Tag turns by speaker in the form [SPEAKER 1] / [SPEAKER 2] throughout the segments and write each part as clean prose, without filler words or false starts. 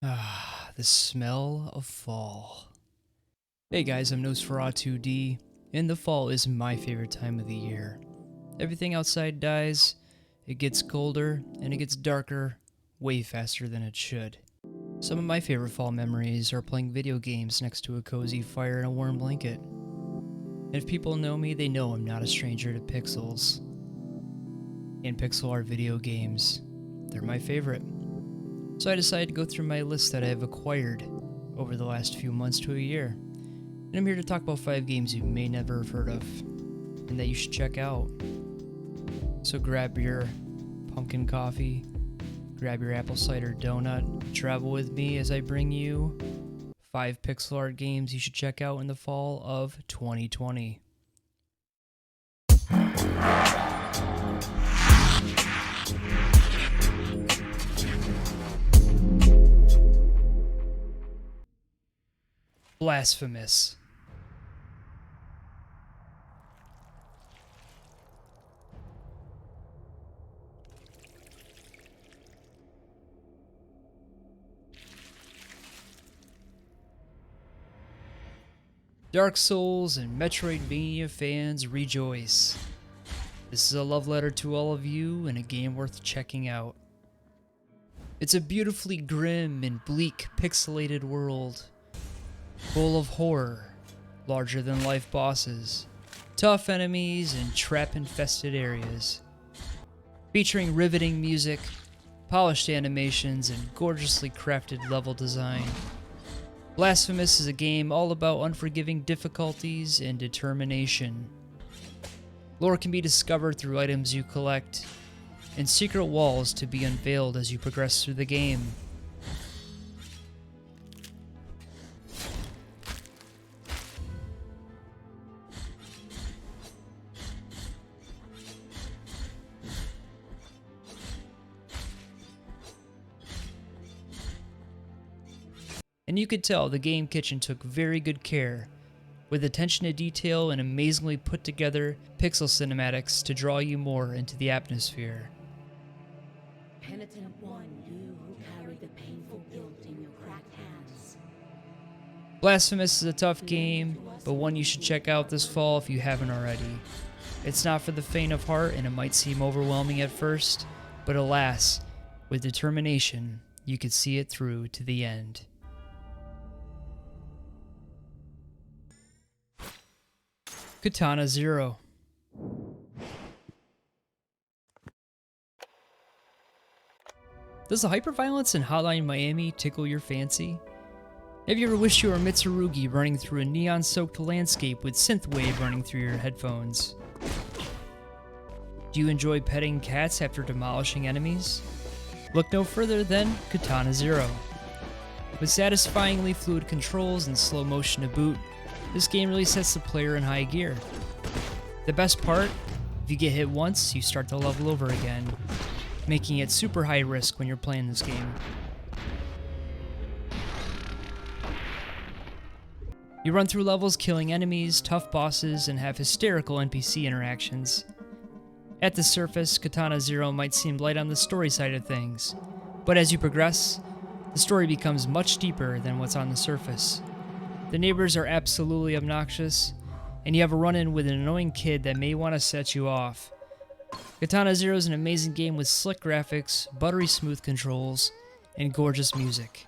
[SPEAKER 1] Ah, the smell of fall. Hey guys, I'm Nosferatu2D, and the fall is my favorite time of the year. Everything outside dies, it gets colder, and it gets darker way faster than it should. Some of my favorite fall memories are playing video games next to a cozy fire and a warm blanket. And if people know me, they know I'm not a stranger to pixels. And pixel art video games, they're my favorite. So I decided to go through my list that I have acquired over the last few months to a year. And I'm here to talk about 5 games you may never have heard of and that you should check out. So grab your pumpkin coffee, grab your apple cider donut, travel with me as I bring you 5 pixel art games you should check out in the fall of 2020. Blasphemous. Dark Souls and Metroidvania fans rejoice. This is a love letter to all of you and a game worth checking out. It's a beautifully grim and bleak pixelated world, full of horror, larger than life bosses, tough enemies, and trap infested areas. Featuring riveting music, polished animations, and gorgeously crafted level design. Blasphemous is a game all about unforgiving difficulties and determination. Lore can be discovered through items you collect, and secret walls to be unveiled as you progress through the game. And you could tell the Game Kitchen took very good care, with attention to detail and amazingly put together pixel cinematics to draw you more into the atmosphere.
[SPEAKER 2] Penitent one, you who carry the painful guilt in your cracked hands.
[SPEAKER 1] Blasphemous is a tough game, but one you should check out this fall if you haven't already. It's not for the faint of heart and it might seem overwhelming at first, but alas, with determination, you can see it through to the end. Katana Zero. Does the hyperviolence in Hotline Miami tickle your fancy? Have you ever wished you were Mitsurugi running through a neon-soaked landscape with synthwave running through your headphones? Do you enjoy petting cats after demolishing enemies? Look no further than Katana Zero. With satisfyingly fluid controls and slow motion to boot, this game really sets the player in high gear. The best part, if you get hit once, you start to level over again, making it super high risk when you're playing this game. You run through levels killing enemies, tough bosses, and have hysterical NPC interactions. At the surface, Katana Zero might seem light on the story side of things, but as you progress, the story becomes much deeper than what's on the surface. The neighbors are absolutely obnoxious, and you have a run-in with an annoying kid that may want to set you off. Katana Zero is an amazing game with slick graphics, buttery smooth controls, and gorgeous music.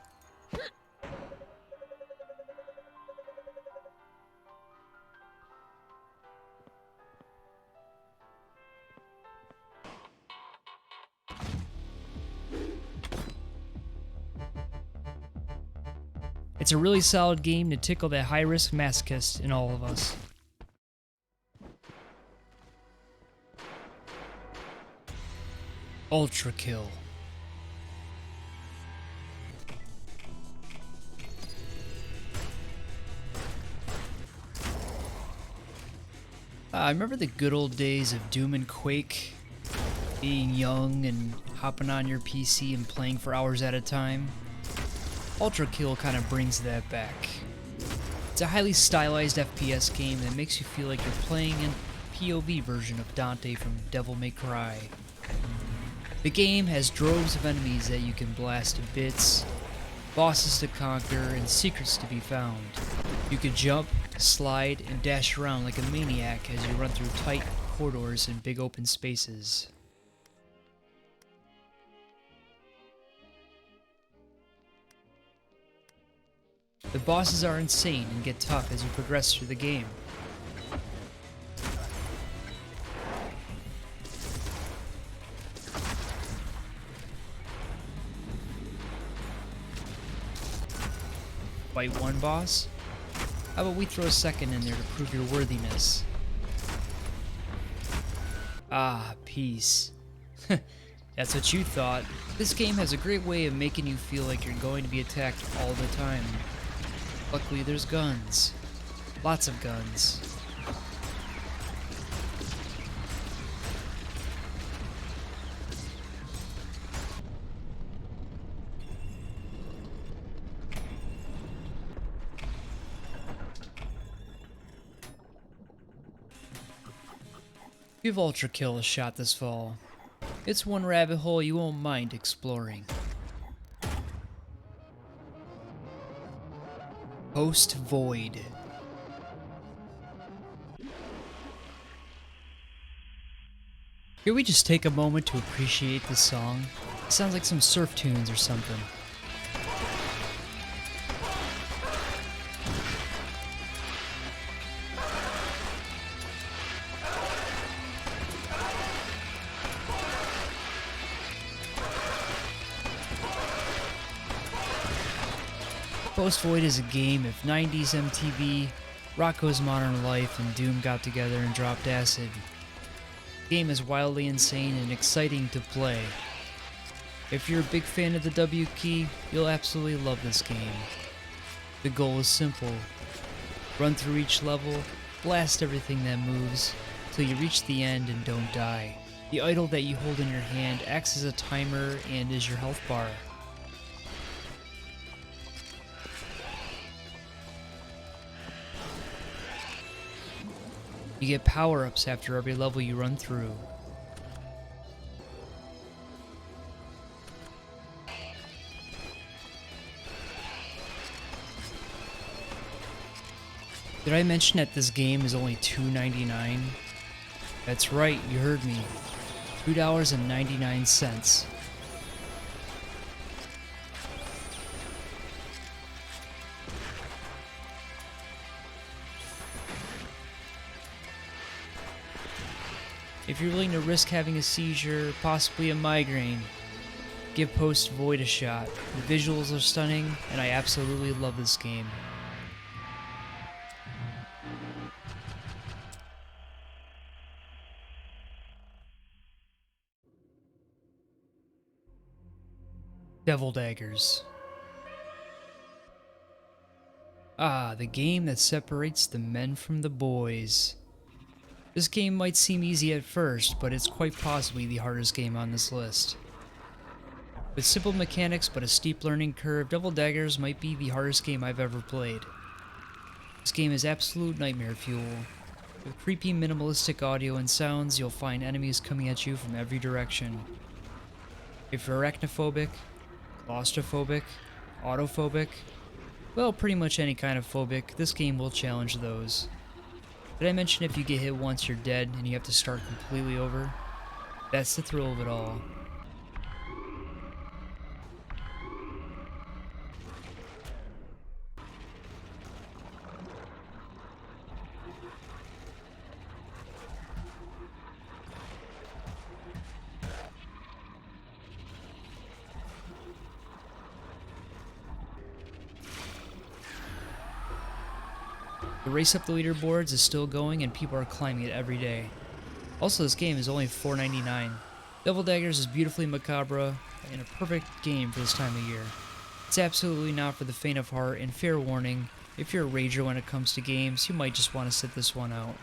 [SPEAKER 1] It's a really solid game to tickle that high-risk masochist in all of us. Ultra Kill. I remember the good old days of Doom and Quake, being young and hopping on your PC and playing for hours at a time. Ultra Kill kind of brings that back. It's a highly stylized FPS game that makes you feel like you're playing a POV version of Dante from Devil May Cry. The game has droves of enemies that you can blast to bits, bosses to conquer, and secrets to be found. You can jump, slide, and dash around like a maniac as you run through tight corridors and big open spaces. The bosses are insane and get tough as you progress through the game. Fight one boss? How about we throw a second in there to prove your worthiness? Ah, peace. That's what you thought. This game has a great way of making you feel like you're going to be attacked all the time. Luckily there's guns. Lots of guns. Give Ultra Kill a shot this fall. It's one rabbit hole you won't mind exploring. Post Void. Can we just take a moment to appreciate this song? It sounds like some surf tunes or something. Post Void is a game if 90s MTV, Rocko's Modern Life, and Doom got together and dropped acid. The game is wildly insane and exciting to play. If you're a big fan of the W key, you'll absolutely love this game. The goal is simple. Run through each level, blast everything that moves, till you reach the end and don't die. The idol that you hold in your hand acts as a timer and is your health bar. You get power-ups after every level you run through. Did I mention that this game is only $2.99? That's right, you heard me. $2.99. If you're willing to risk having a seizure, possibly a migraine, give Post Void a shot. The visuals are stunning, and I absolutely love this game. Devil Daggers. Ah, the game that separates the men from the boys. This game might seem easy at first, but it's quite possibly the hardest game on this list. With simple mechanics but a steep learning curve, Devil Daggers might be the hardest game I've ever played. This game is absolute nightmare fuel. With creepy minimalistic audio and sounds, you'll find enemies coming at you from every direction. If you're arachnophobic, claustrophobic, autophobic, well, pretty much any kind of phobic, this game will challenge those. Did I mention if you get hit once you're dead and you have to start completely over? That's the thrill of it all. The race up the leaderboards is still going and people are climbing it every day. Also, this game is only $4.99. Devil Daggers is beautifully macabre and a perfect game for this time of year. It's absolutely not for the faint of heart, and fair warning, if you're a rager when it comes to games, you might just want to sit this one out.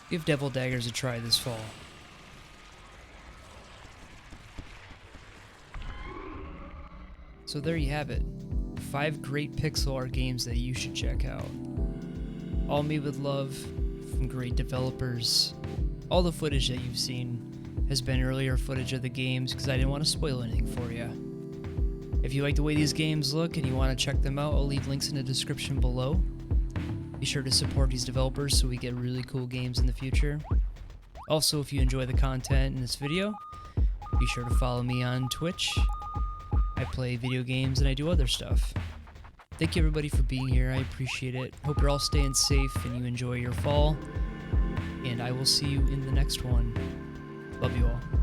[SPEAKER 1] Give Devil Daggers a try this fall. So there you have it. 5 great pixel art games that you should check out. All made with love from great developers. All the footage that you've seen has been earlier footage of the games because I didn't want to spoil anything for you. If you like the way these games look and you want to check them out, I'll leave links in the description below. Be sure to support these developers so we get really cool games in the future. Also, if you enjoy the content in this video, be sure to follow me on Twitch. I play video games and I do other stuff. Thank you everybody for being here, I appreciate it. Hope you're all staying safe and you enjoy your fall. And I will see you in the next one. Love you all.